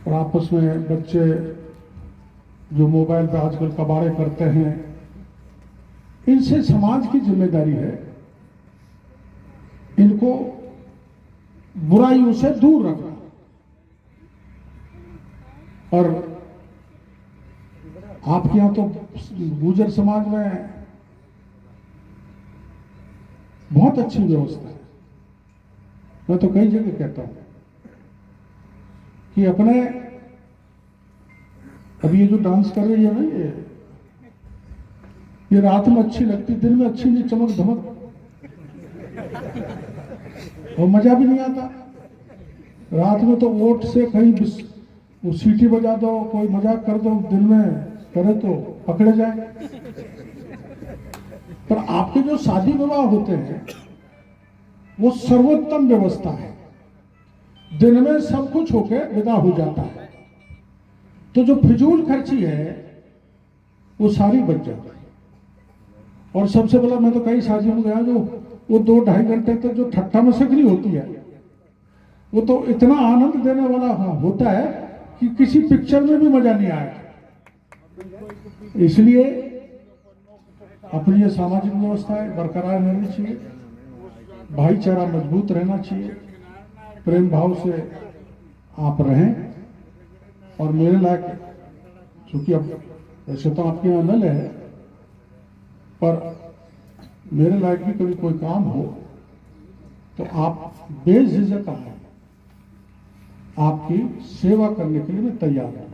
और आपस में बच्चे जो मोबाइल पे आजकल कबाड़े करते हैं, इनसे समाज की जिम्मेदारी है इनको बुराइयों से दूर रखना। और आपके यहां तो गुर्जर समाज में बहुत अच्छी व्यवस्था है। मैं तो कई जगह कहता हूं कि अपने अब ये जो डांस कर रही है ना, ये रात में अच्छी लगती, दिन में अच्छी नहीं, चमक धमक और मजा भी नहीं आता। रात में तो वोट से कहीं वो सीटी बजा दो, कोई मजाक कर दो, दिन में करे तो पकड़े जाए। पर आपके जो शादी विवाह होते हैं वो सर्वोत्तम व्यवस्था है, दिन में सब कुछ होके विदा हो जाता है। तो जो फिजूल खर्ची है वो सारी बच जाती है। और सबसे बड़ा, मैं तो कई शादियों में गया जो वो 2-2.5 घंटे तक जो ठट्ठा मस्करी होती है वो तो इतना आनंद देने वाला होता है कि किसी पिक्चर में भी मजा नहीं आएगा। इसलिए अपनी ये सामाजिक व्यवस्था है बरकरार रहनी चाहिए, भाईचारा मजबूत रहना चाहिए, प्रेम भाव से आप रहें। और मेरे लायक, चूंकि अब वैसे तो आपके यहाँ नल है, पर मेरे लायक भी कभी कोई काम हो तो आप बेझिझक आए, आपकी सेवा करने के लिए मैं तैयार हूं।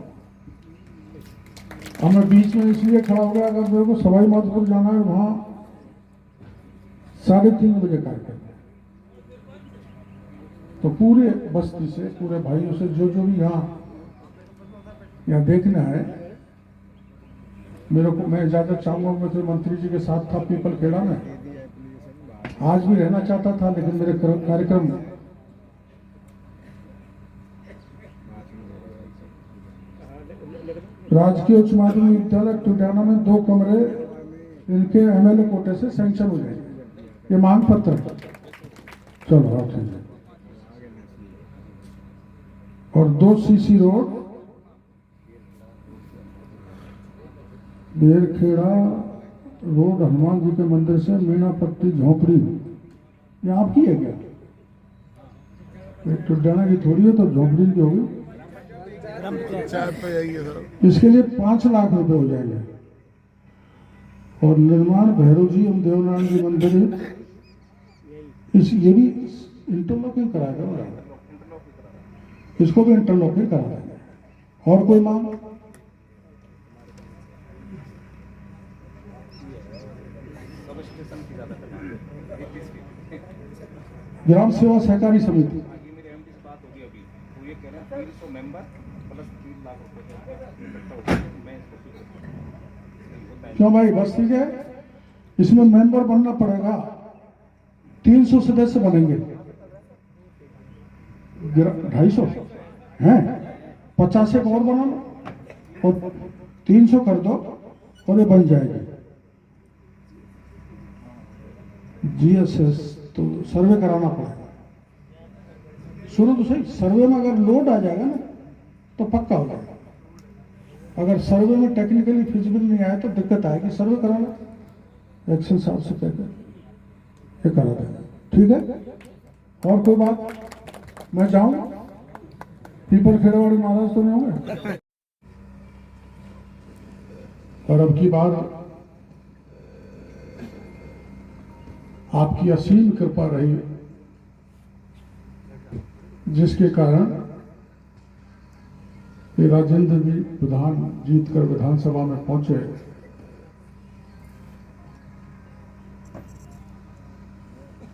अब मैं बीच में इसलिए खड़ा हो गया, अगर मेरे को सवाई माधोपुर जाना है, वहां 3:30 बजे कार्यक्रम है, तो पूरे बस्ती से, पूरे भाइयों से जो भी यहाँ देखना है, मेरे को, मैं इजाजत चाहूंगा। मैं तो मंत्री जी के साथ था पीपल खेड़ा में, आज भी रहना चाहता था, लेकिन मेरे कार्यक्रम में राजकीय उच्च माध्यमिक विद्यालय टुडाना में 2 कमरे इनके एमएलए कोटे से सैंक्शन हो जाएंगे। ये मांग पत्र है। चलो आप ठीक है। और 2 CC road Berkheda road Hanuman ji के मंदिर से मीनापट्टी झोपड़ी, ये आपकी है क्या? टुडाना की थोड़ी है, तो झोपड़ी की होगी। इसके लिए 5 लाख रुपए हो जाएंगे। और निर्माण भैरव जी एवं देवनारायण जी मंदिर, ये भी इंटरलॉकिंग कराएगा, इसको भी इंटरलॉकिंग करा देंगे। और कोई मांग? ग्राम सेवा सहकारी समिति, क्यों भाई? बस ठीक है, इसमें मेंबर बनना पड़ेगा। 300 सदस्य बनेंगे, 250 हैं, 50 एक और बना लो और 300 कर दो और ये बन जाएगी। जीएसएस तो सर्वे कराना पड़ेगा। सुनो तो सही, सर्वे में अगर लोड आ जाएगा ना तो पक्का हो जाएगा। अगर सर्वे में टेक्निकली फिजिबल नहीं आया तो दिक्कत आएगी। सर्वे कराना, एक्शन साहब से कहकर ये करा देगा, ठीक है? और कोई बात? मैं जाऊं? पीपल खेड़ावाड़ी महाराज तो नहीं होंगे? और अब की बार आपकी असीम कृपा रही, जिसके कारण राजेंद्र जी विधान जीतकर विधानसभा में पहुंचे।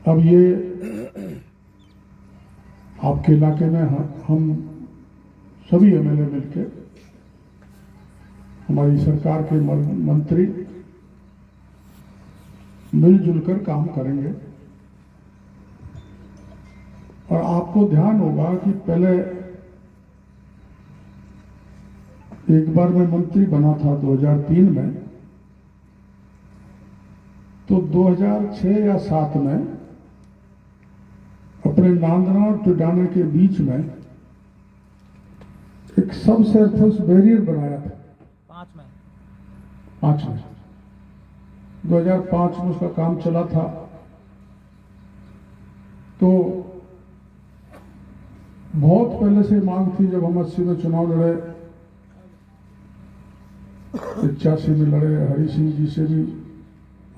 अब ये आपके इलाके में हम सभी एमएलए मिलकर, हमारी सरकार के मंत्री मिलजुल कर काम करेंगे। और आपको ध्यान होगा कि पहले एक बार मैं मंत्री बना था 2003 में, तो 2006 या 7 में अपने नांदना और टुडाना के बीच में एक एक सब सरफेस बैरियर बनाया था 5 में 2005 में उसका काम चला था। तो बहुत पहले से मांग थी, जब हम 80 में चुनाव लड़े, 85 में लड़े, हरि सिंह जी से भी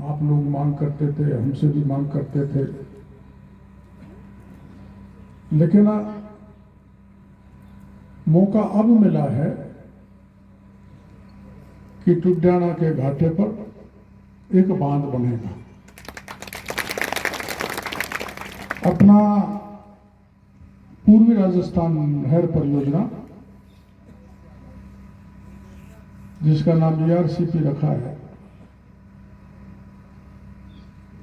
आप लोग मांग करते थे, हमसे भी मांग करते थे। लेकिन मौका अब मिला है कि टुड्याना के घाटे पर एक बांध बनेगा। अपना पूर्वी राजस्थान नहर परियोजना, जिसका नाम ERCP रखा है,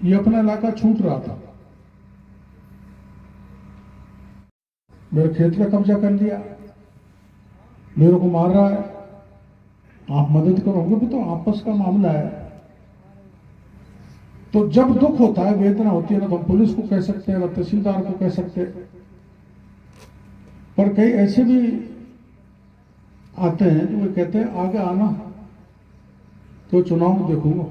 ये अपना इलाका छूट रहा था। मेरे खेत में कब्जा कर लिया, मेरे को मार रहा है, आप मदद करोगे भी तो आपस का मामला है। तो जब दुख होता है, वेदना होती है ना, तो हम पुलिस को कह सकते हैं, ना तहसीलदार को कह सकते हैं, पर कई ऐसे भी आते हैं जो वे कहते हैं आगे आना तो चुनाव में देखूंगा।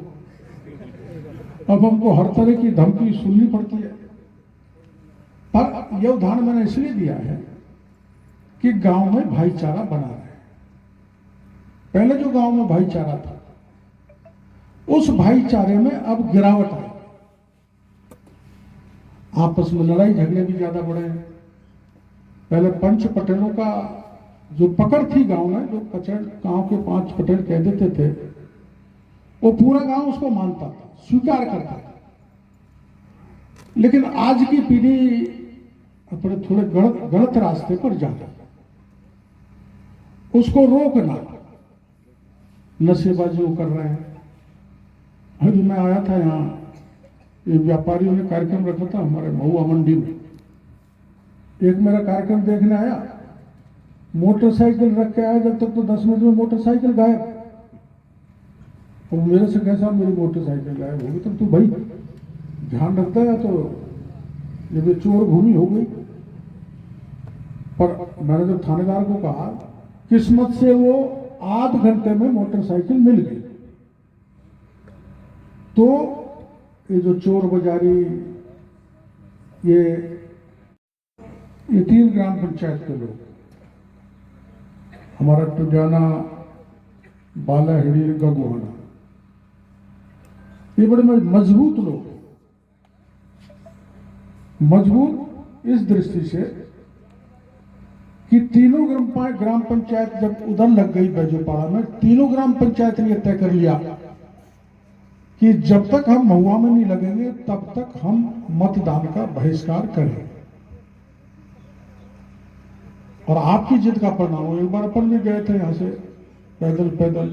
अब हमको हर तरह की धमकी सुननी पड़ती है। पर यह उदाहरण मैंने इसलिए दिया है कि गांव में भाईचारा बना रहे। पहले जो गांव में भाईचारा था, उस भाईचारे में अब गिरावट आई। आपस में लड़ाई झगड़े भी ज्यादा बढ़े हैं। पहले पंच पटेलों का जो पकड़ थी गांव में, जो गांव के 5 पटेल कह देते थे, वो पूरा गांव उसको मानता था, स्वीकार करता था। लेकिन आज की पीढ़ी अपने थोड़े गलत रास्ते पर जाता है। उसको रोकना, नशेबाजी वो कर रहे हैं। अभी मैं आया था यहाँ, ये व्यापारियों ने कार्यक्रम रखा था हमारे महुआ मंडी में। एक मेरा कार्यक्रम देखने आया, मोटरसाइकिल रख के आया, जब तक तो 10 मिनट में मोटरसाइकिल गायब। तो मेरे से कैसा मेरी मोटरसाइकिल गायब होगी, तब तो भाई ध्यान रखता है, तो ये चोर भूमि हो गई। पर मैंने जब थानेदार को कहा, किस्मत से वो आध घंटे में मोटरसाइकिल मिल गई। तो ये जो चोर बाजारी, ये 3 ग्राम पंचायत के लोग, हमारा टुड्याना, बालाहिड़ी, गगुआना, ये बड़े मजबूत लोग। मजबूत इस दृष्टि से कि तीनों ग्राम पंचायत जब उधर लग गई बैजूपाड़ा में, तीनों ग्राम पंचायत ने तय कर लिया कि जब तक हम महुआ में नहीं लगेंगे तब तक हम मतदान का बहिष्कार करेंगे। और आपकी जिद का परिणाम हो। एक बार अपन भी गए थे यहां से पैदल,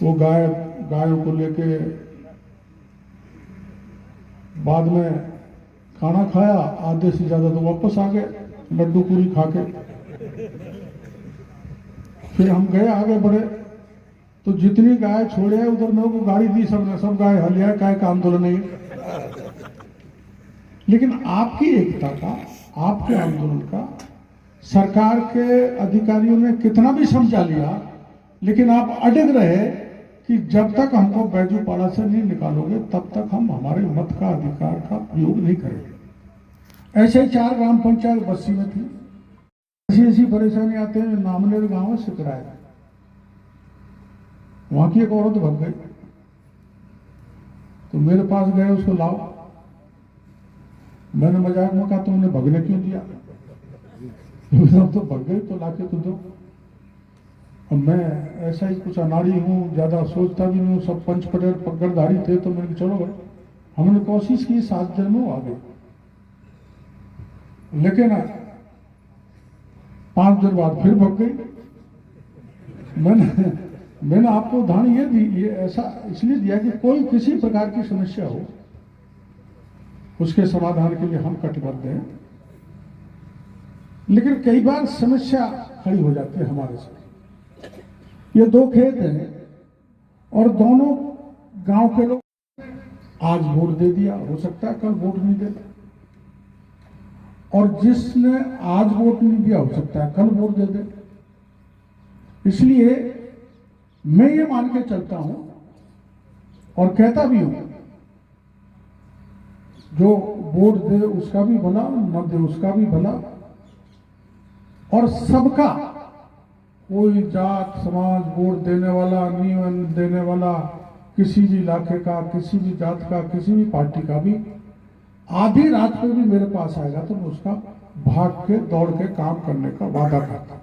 वो गायों को लेके, बाद में खाना खाया, आधे से ज्यादा तो वापस आ गए लड्डू पूरी खा के। फिर हम गए, आगे बढ़े, तो जितनी गाय छोड़े है उधर मेरे को गाड़ी दी सबने, सब गाय हलिया काय का आंदोलन नहीं। लेकिन आपकी एकता का, आपके आंदोलन का सरकार के अधिकारियों ने कितना भी समझा लिया, लेकिन आप अड़ग रहे कि जब तक हमको बैजूपाड़ा से नहीं निकालोगे तब तक हम हमारे मत का अधिकार का प्रयोग नहीं करेंगे। ऐसे ही 4 ग्राम पंचायत बस्सी में थी। ऐसी परेशानी आते हैं, नामनेर गांव में सिकराए, वहां की एक औरत भग गई, तो मेरे पास गए, उसको लाओ। मैंने मजाक में कहा, तुमने भगने क्यों दिया? अब तो भग गई तो लाके तो दो। अब मैं ऐसा ही कुछ अनाड़ी हूँ, ज्यादा सोचता भी नहीं हूँ। सब पंच पटेल पकड़धारी थे, तो मैंने चलो भाई, हमने कोशिश की, 7 दिन में आ गए। लेकिन 5 दिन बाद फिर भग गई। मैंने आपको उदाहरण ये ऐसा इसलिए दिया कि कोई किसी प्रकार की समस्या हो, उसके समाधान के लिए हम कटिबद्ध हैं। लेकिन कई बार समस्या खड़ी हो जाती है हमारे साथ। ये 2 खेत हैं और दोनों गांव के लोग आज वोट दे दिया, हो सकता है कल वोट नहीं देते। और जिसने आज वोट नहीं दिया हो सकता है कल वोट दे दे। इसलिए मैं ये मान के चलता हूं और कहता भी हूं, जो वोट दे उसका भी भला, न दे उसका भी भला, और सबका, कोई जात समाज वोट देने वाला नहीं देने वाला, किसी भी इलाके का, किसी भी जात का, किसी भी पार्टी का भी आधी रात में भी मेरे पास आएगा तो मैं उसका भाग के दौड़ के काम करने का वादा करता हूं।